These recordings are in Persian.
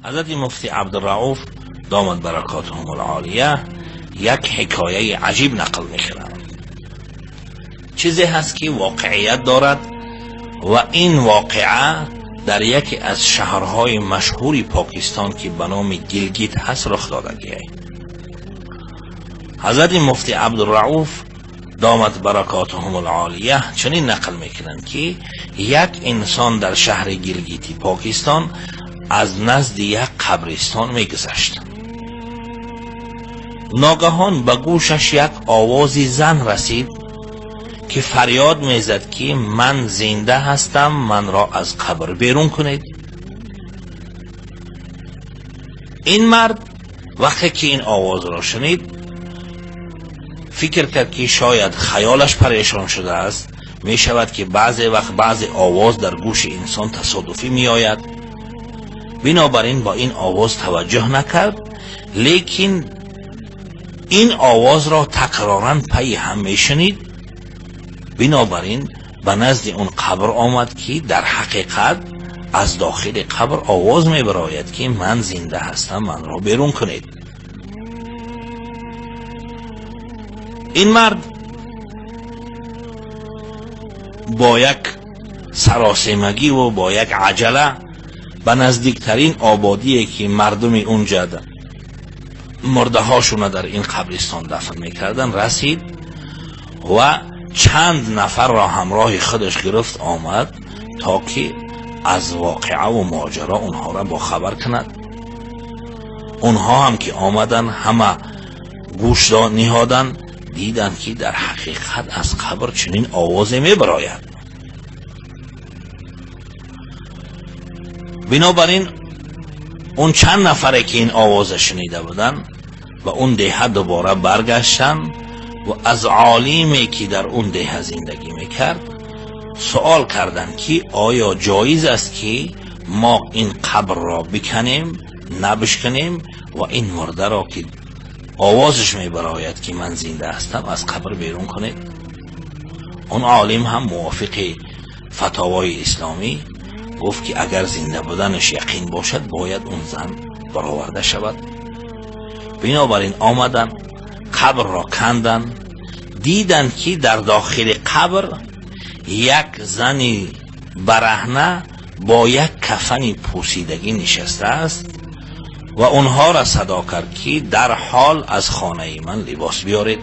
حضرت مفتی عبدالرؤوف دامت برکاتهم العالیه یک حکایه عجیب نقل میکنند. چیزی هست که واقعیت دارد و این واقعه در یکی از شهرهای مشهوری پاکستان که به نام گیلگیت هست رخ دادگی. حضرت مفتی عبدالرؤوف دامت برکاتهم العالیه چنین نقل میکنند که یک انسان در شهر گیلگیتی پاکستان از نزد یک قبرستان میگذشت. ناگهان به گوشش یک آوازی زن رسید که فریاد میزد که من زنده هستم، من را از قبر بیرون کنید. این مرد وقتی که این آواز را شنید فکر کرد که شاید خیالش پریشان شده است. می شود که بعضی وقت بعضی آواز در گوش انسان تصادفی می آید. بنابراین با این آواز توجه نکرد، لیکن این آواز را تکراراً پی هم می شنید. بنابراین به نزد اون قبر آمد که در حقیقت از داخل قبر آواز می براید که من زنده هستم، من را بیرون کنید. این مرد با یک سراسیمگی و با یک عجله به نزدیکترین آبادی که مردم اونجا مرده هاشون در این قبرستان دفن میکردن رسید و چند نفر را همراه خودش گرفت آمد تا که از واقعه و ماجرا اونها را با خبر کند. اونها هم که آمدن همه گوش نهادن، دیدن که در حقیقت از قبر چنین آوازی می براید. بنابراین اون چند نفره که این آواز شنیده بودن و اون دیه دوباره برگشتن و از عالمی که در اون دیه زندگی میکرد سوال کردن که آیا جایز است که ما این قبر را بکنیم نبشکنیم و این مرده را که آوازش میبراید که من زنده هستم از قبر بیرون کنید؟ اون عالم هم موافق فتاوای اسلامی گفت که اگر زنده بودنش یقین باشد باید اون زن برآورده شود. بنابراین آمدن قبر را کندن، دیدن که در داخل قبر یک زنی برهنه با یک کفن پوسیدگی نشسته است و اونها را صدا کرد که در حال از خانه من لباس بیارید.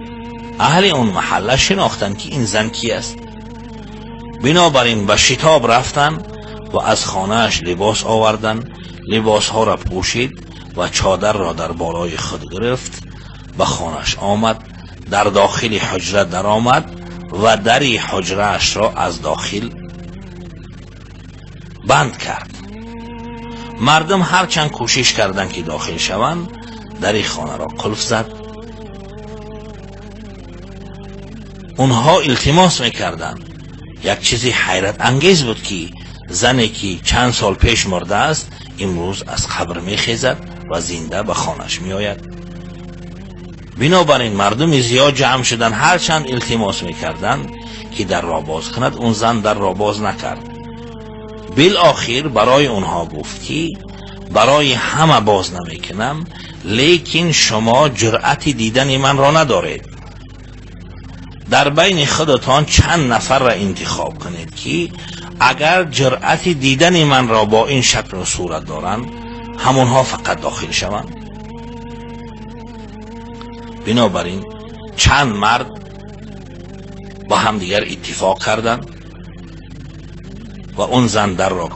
اهل اون محله شناختن که این زن کی است. بنابراین به شتاب رفتن و از خانهش لباس آوردن، لباس ها را پوشید و چادر را در بالای خود گرفت، به خانهش آمد، در داخل حجره در آمد و دری حجره اش را از داخل بند کرد. مردم هرچند کوشش کردن که داخل شوند، در خانه را قلف زد. اونها التماس میکردن. یک چیزی حیرت انگیز بود که زنی که چند سال پیش مرده است امروز از قبر میخیزد و زنده به خانهش میآید. بنابراین مردم زیاد جمع شدن، هرچند التماس میکردن که در را باز کند، اون زن در را باز نکرد. بالآخر برای اونها گفت که برای همه باز نمیکنم، لیکن شما جرأت دیدن من را ندارید. در بین خودتان چند نفر را انتخاب کنید که اگر جرأت دیدن من را با این شکل و صورت دارند همونها فقط داخل شوند. بنابراین چند مرد با هم دیگر اتفاق کردند و اون زن در را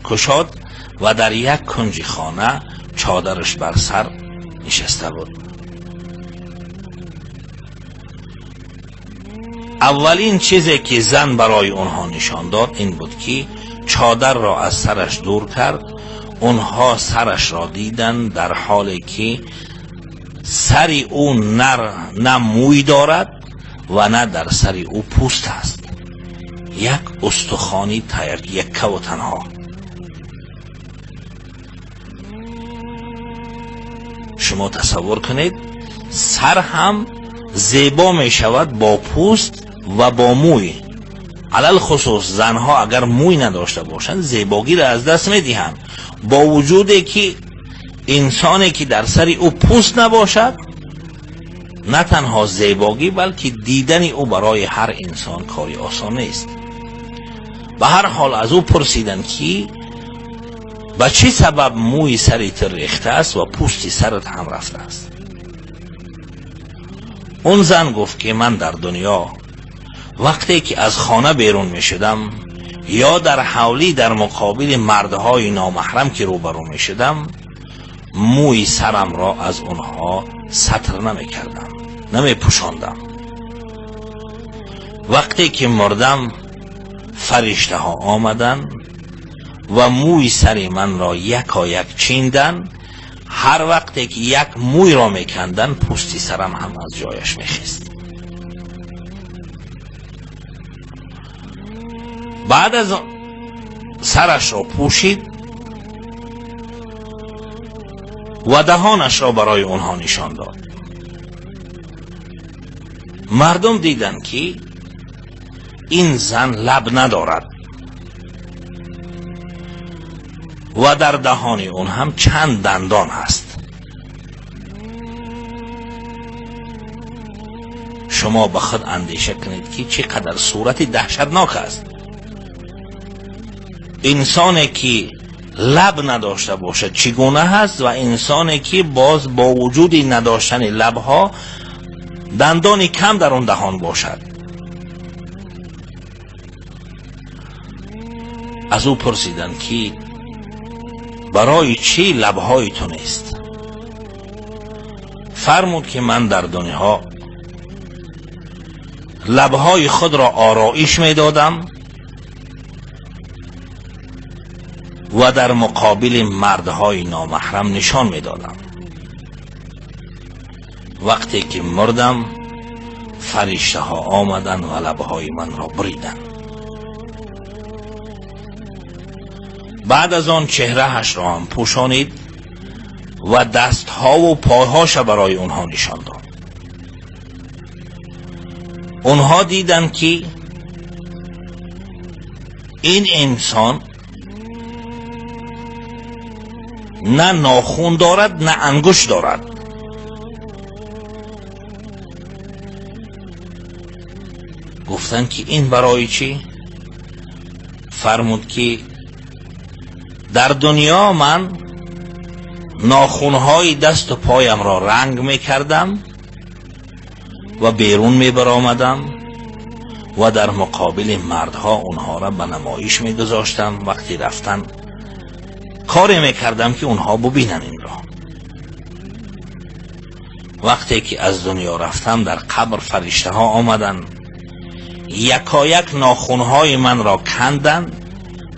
کشاد و در یک کنج خانه چادرش بر سر نشسته بود. اولین چیزی که زن برای اونها نشان داد این بود که چادر را از سرش دور کرد. اونها سرش را دیدن در حالی که سر او نه موی دارد و نه در سر او پوست است، یک استخوانی یکه و تنها. شما تصور کنید سر هم زیبا می شود با پوست و با موی. علل خصوص زنها اگر موی نداشته باشند زیباگی را از دست می دهند. با وجودی که انسانی که در سر او پوست نباشد نه تنها زیبایی بلکه دیدن او برای هر انسان کاری آسان نیست. به هر حال از او پرسیدن که به چه سبب موی سرت ریخته است و پوست سرت هم رفته است. اون زن گفت که من در دنیا وقتی که از خانه بیرون می شدم یا در حولی در مقابل مردهای نامحرم که روبرو می شدم موی سرم را از اونها ستر نمی کردم، نمی پوشاندم. وقتی که مردم فرشته ها آمدن و موی سر من را یکایک چیندن. هر وقتی که یک موی را میکندن پوستی سرم هم از جایش میخیست. بعد از سرش را پوشید و دهانش را برای اونها نشان داد. مردم دیدن که این زن لب ندارد و در دهان اون هم چند دندان هست. شما به خود اندیشه کنید که چقدر صورت دهشتناک است. انسانی که لب نداشته باشد چگونه هست و انسانی که باز با وجود نداشتن لبها دندانی کم در اون دهان باشد. از او پرسیدن که برای چی لبهای تو نیست؟ فرمود که من در دنیا لبهای خود را آرایش می دادم و در مقابل مردهای نامحرم نشان می دادم. وقتی که مردم فرشته ها آمدن و لبهای من را بریدن. بعد از آن چهرهش را هم پوشانید و دستها و پاهاش برای اونها نشان داد. اونها دیدن که این انسان نه ناخون دارد نه انگشت دارد. گفتن که این برای چی؟ فرمود که در دنیا من ناخونهای دست و پایم را رنگ می کردم و بیرون می برآمدم و در مقابل مردها اونها را به نمایش می گذاشتم. وقتی رفتن کاری می کردم که اونها ببینن این را. وقتی که از دنیا رفتم در قبر فرشته ها آمدن یکایک ناخونهای من را کندن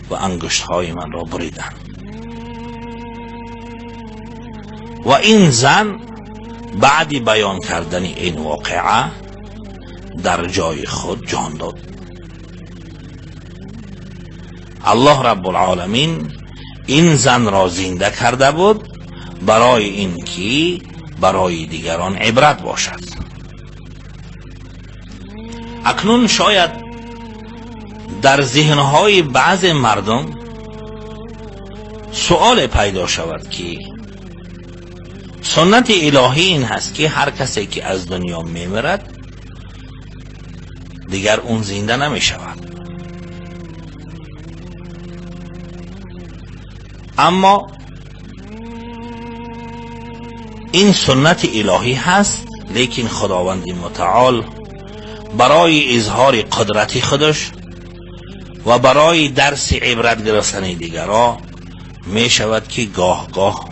و انگشتهای من را بریدن. و این زن بعد بیان کردن این واقعه در جای خود جان داد. الله رب العالمین این زن را زنده کرده بود برای اینکه برای دیگران عبرت باشد. اکنون شاید در ذهنهای بعض مردم سؤال پیدا شود که سنت الهی این هست که هر کسی که از دنیا میمیرد دیگر اون زنده نمی شود. اما این سنت الهی هست، لیکن خداوند متعال برای اظهار قدرت خودش و برای درس عبرت گرفتن دیگران می شود که گاه گاه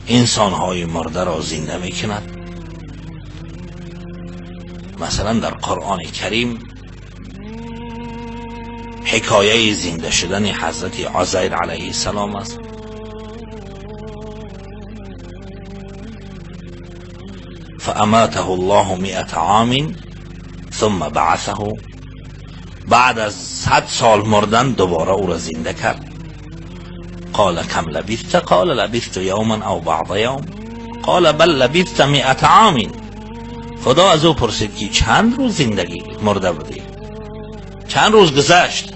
انسانهای مرده را زنده می کند. مثلا در قرآن کریم حکایه زنده شدن حضرت عزیر علیه السلام است. فاماته الله 100 عام ثم بعثه. بعد از 100 سال مردن دوباره او را زنده کرد. قال کم لبثت؟ قال لبثت یوما او بعض یوم. قال بل لبثت 100 عام. خدا از او پرسید که چند روز زندگی مرده بودی؟ چند روز گذشت؟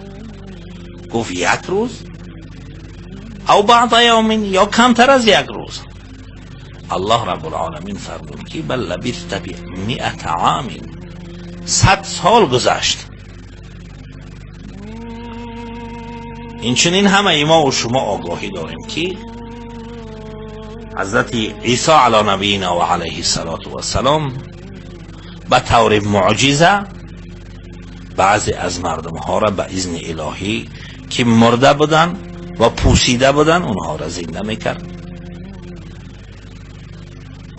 گفت 1 روز او بعض یوم، یا کمتر از 1 روز. الله رب العالمین فرمود که بل لبثت 100 عام، 100 سال گذشت. این چنین همه ما و شما آگاهی داریم که حضرت عیسی علی نبینا و علیه السلام به طور معجزه بعضی از مردم ها را به اذن الهی که مرده بودن و پوسیده بودن اونها را زنده میکرد.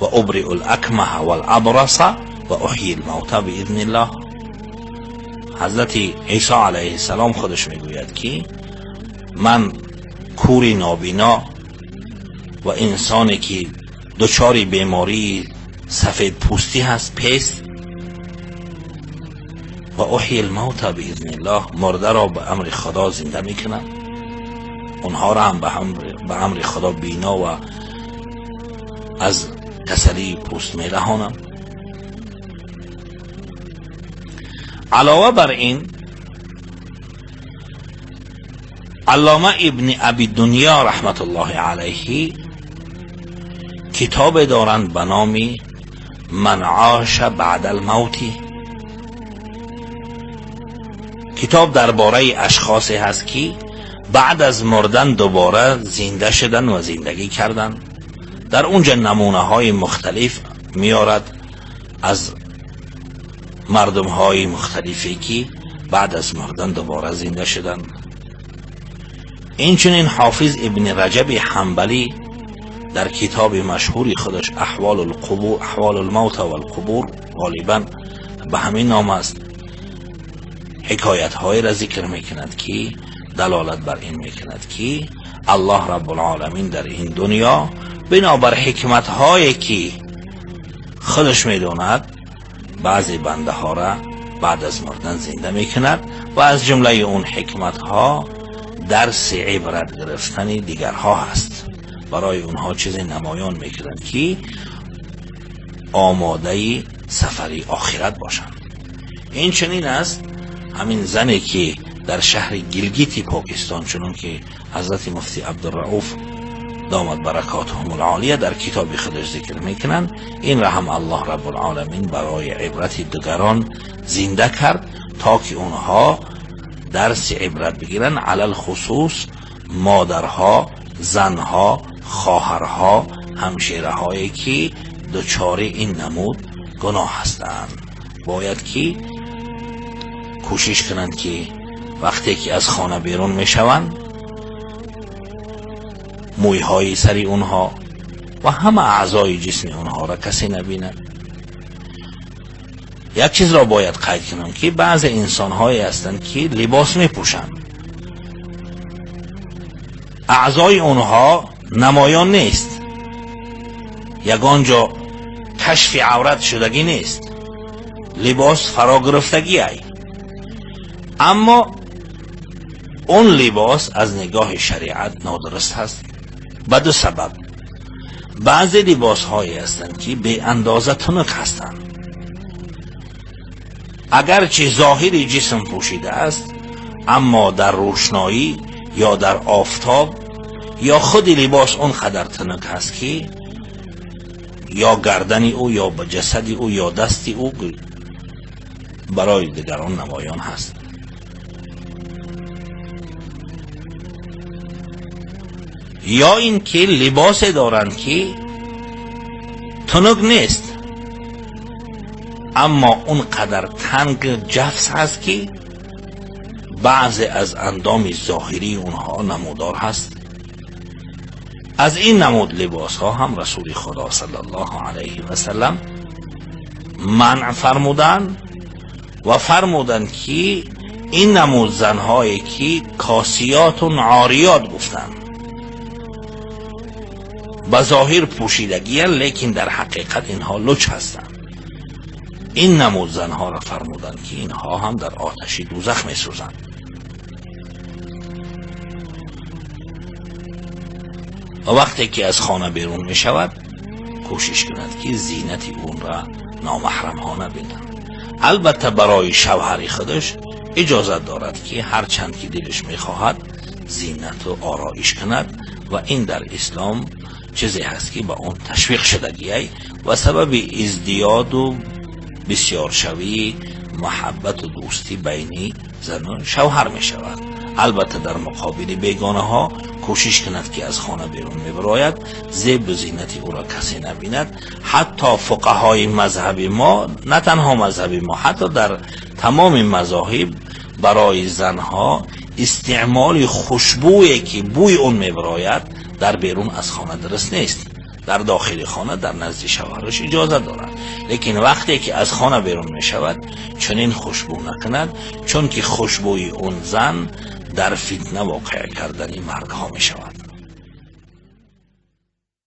و ابرئ الاکمه والابرص و احیی الموتى باذن الله. حضرت عیسی علیه السلام خودش میگوید که من کوری نابینا و انسانی که دچار بیماری سفید پوستی هست پیست و احیی الموتى باذن الله، مرده را به امر خدا زنده میکنم، اونها را هم به امر خدا بینا و از کسلی پوست میرهانم. علاوه بر این علامه ابن ابی دنیا رحمت الله علیه کتاب دارند به نام من عاش بعد الموت. کتاب درباره اشخاصی هست که بعد از مردن دوباره زنده شدن و زندگی کردن. در اونجا نمونه های مختلف میارد از مردم های مختلفی که بعد از مردن دوباره زنده شدن. اینچنین حافظ ابن رجب حنبلی در کتاب مشهوری خودش احوال القبور، احوال الموت و القبور، غالبا به همین نام است، حکایت های را ذکر میکند که دلالت بر این میکند که الله رب العالمین در این دنیا بنابر حکمت هایی که خودش میداند بعضی بنده ها را بعد از مردن زنده میکند و از جمله اون حکمت ها درس عبرت گرفتن دیگرها هست. برای اونها چیزی نمایان میکنند که آماده سفری آخرت باشند. این چنین است همین زنی که در شهر گیلگیت پاکستان، چون که حضرت مفتی عبدالرؤوف دامت برکاتهم العالیه در کتاب خودش ذکر میکنند، این را هم الله رب العالمین برای عبرت دیگران زنده کرد تا که اونها درس عبرت بگیرن، علل خصوص مادرها، زنها، خواهرها، همشیره هایی که دچار این نمود گناه هستند. باید که کوشش کنند که وقتی که از خانه بیرون میشوند مویهای سری اونها و همه اعضای جسم اونها را کسی نبیند. یک چیز را باید قید کنم که بعض انسان هایی هستند که لباس می پوشند، اعضای اونها نمایان نیست، یگان جا کشف عورت شدگی نیست، لباس فرا گرفتگی ای، اما اون لباس از نگاه شریعت نادرست هست. به دو سبب. بعضی لباس هایی هستند که به اندازه تنک هستند، اگرچه ظاهری جسم پوشیده است اما در روشنایی یا در آفتاب یا خود لباس اون قدر تنک هست که یا گردن او یا به جسد او یا دست او برای دیگران نمایان هست. یا این که لباس دارند که تنک نیست اما اون قدر تنگ جفس هست که بعضی از اندام ظاهری اونها نمودار هست. از این نمود لباس ها هم رسول خدا صلی الله علیه و سلم منع فرمودن و فرمودن که این نمود زنهایی که کاسیات و عاریات گفتن به ظاهر پوشیدگی لیکن در حقیقت اینها لچ هستند، این نمود زنها را فرمودند که اینها هم در آتش دوزخ می سوزند. و وقتی که از خانه بیرون می شود کوشش کند که زینت اون را نامحرم ها نبینند. البته برای شوهر خودش اجازت دارد که هر چند که دلش می خواهد زینت و آرایش کند و این در اسلام چیزی هست که با اون تشویق شدگی و سبب ازدیاد و بسیار شوی محبت و دوستی بین زن و شوهر می شود. البته در مقابل بیگانه ها کوشش کند که از خانه بیرون میبراید، زیب و زینت او را کسی نبیند. حتی فقهای مذهب ما، نه تنها مذهب ما، حتی در تمام مذاهب برای زنها استعمال خوشبویی که بوی اون میبراید در بیرون از خانه درست نیست. در داخل خانه در نزد شوهرش اجازه دارد، لیکن وقتی که از خانه بیرون می شود چنین خوشبو نکند، چون که خوشبوی اون زن در فتنه واقع کردن مرد ها می شود.